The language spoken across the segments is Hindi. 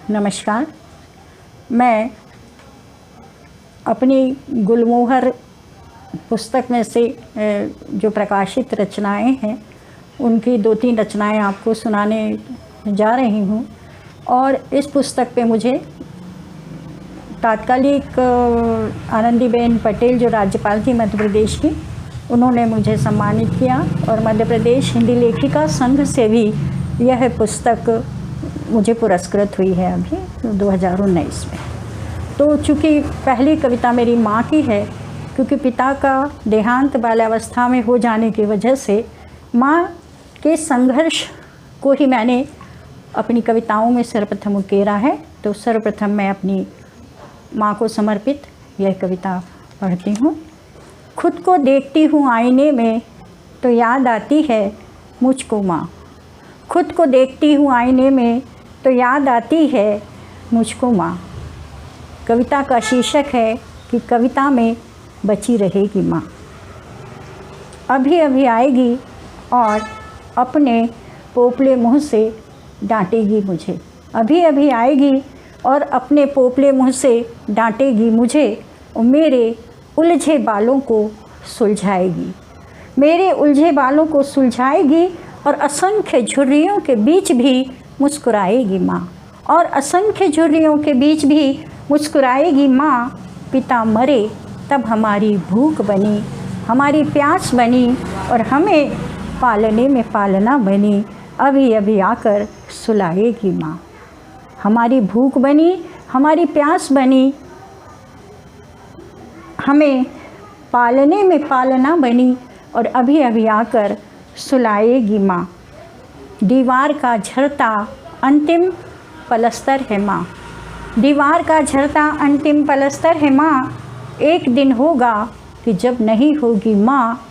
नमस्कार। मैं अपनी गुलमोहर पुस्तक में से जो प्रकाशित रचनाएं हैं उनकी 2-3 रचनाएं आपको सुनाने जा रही हूँ। और इस पुस्तक पे मुझे तात्कालिक आनंदीबेन पटेल जो राज्यपाल थी मध्य प्रदेश की, उन्होंने मुझे सम्मानित किया और मध्य प्रदेश हिंदी लेखिका संघ से भी यह पुस्तक मुझे पुरस्कृत हुई है अभी 2019 में। तो चूँकि पहली कविता मेरी माँ की है, क्योंकि पिता का देहांत बाल्यावस्था में हो जाने की वजह से माँ के संघर्ष को ही मैंने अपनी कविताओं में सर्वप्रथम उकेरा है। तो सर्वप्रथम मैं अपनी माँ को समर्पित यह कविता पढ़ती हूँ। खुद को देखती हूँ आईने में तो याद आती है मुझको माँ। खुद को देखती हूँ आईने में तो याद आती है मुझको माँ। कविता का शीर्षक है कि कविता में बची रहेगी माँ। अभी अभी आएगी और अपने पोपले मुँह से डांटेगी मुझे। अभी अभी आएगी और अपने पोपले मुँह से डांटेगी मुझे और मेरे उलझे बालों को सुलझाएगी। मेरे उलझे बालों को सुलझाएगी और असंख्य झुर्रियों के बीच भी मुस्कुराएगी माँ। और असंख्य झुर्रियों के बीच भी मुस्कुराएगी माँ। पिता मरे तब हमारी भूख बनी, हमारी प्यास बनी और हमें पालने में पालना बनी। अभी अभी आकर सुलाएगी माँ। हमारी भूख बनी, हमारी प्यास बनी, हमें पालने में पालना बनी और अभी अभी आकर सुलाएगी माँ। दीवार का झरता अंतिम पलस्तर है माँ। दीवार का झरता अंतिम पलस्तर है माँ। एक दिन होगा कि जब नहीं होगी माँ।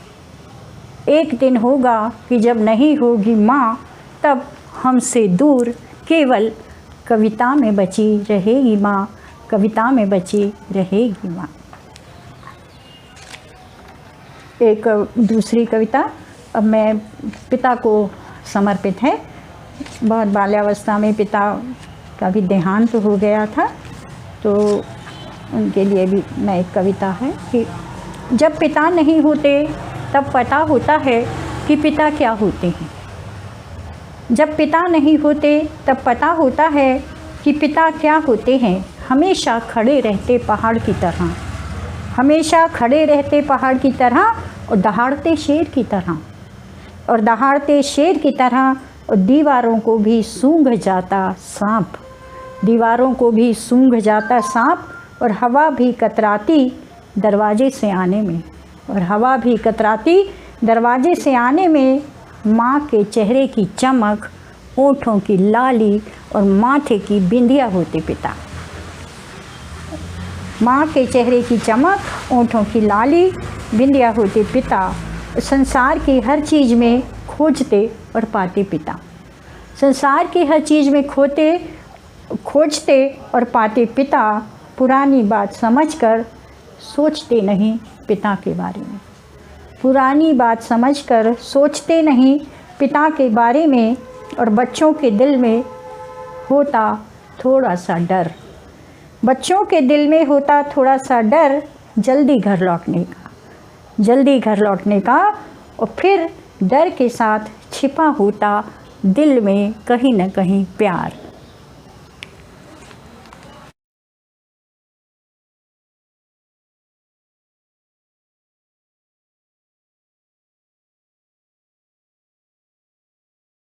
एक दिन होगा कि जब नहीं होगी माँ, तब हमसे दूर केवल कविता में बची रहेगी माँ। कविता में बची रहेगी माँ। एक दूसरी कविता अब मैं पिता को समर्पित है। बहुत बाल्यावस्था में पिता का भी देहांत हो गया था, तो उनके लिए भी मैं एक कविता है कि जब पिता नहीं होते तब पता होता है कि पिता क्या होते हैं। जब पिता नहीं होते तब पता होता है कि पिता क्या होते हैं। हमेशा खड़े रहते पहाड़ की तरह, हमेशा खड़े रहते पहाड़ की तरह और दहाड़ते शेर की तरह, और दहाड़ते शेर की तरह। और दीवारों को भी सूंघ जाता सांप, दीवारों को भी सूंघ जाता सांप। और हवा भी कतराती दरवाजे से आने में, और हवा भी कतराती दरवाजे से आने में। माँ के चेहरे की चमक, होठों की लाली और माथे की बिंदिया होते पिता। माँ के चेहरे की चमक, होठों की लाली, बिंदिया होते पिता। संसार की हर चीज़ में खोजते और पाते पिता। संसार की हर चीज़ में खोजते और पाते पिता। पुरानी बात समझकर सोचते नहीं पिता के बारे में। पुरानी बात समझकर सोचते नहीं पिता के बारे में। और बच्चों के दिल में होता थोड़ा सा डर, बच्चों के दिल में होता थोड़ा सा डर जल्दी घर लौटने का, जल्दी घर लौटने का। और फिर डर के साथ छिपा होता दिल में कहीं न कहीं प्यार।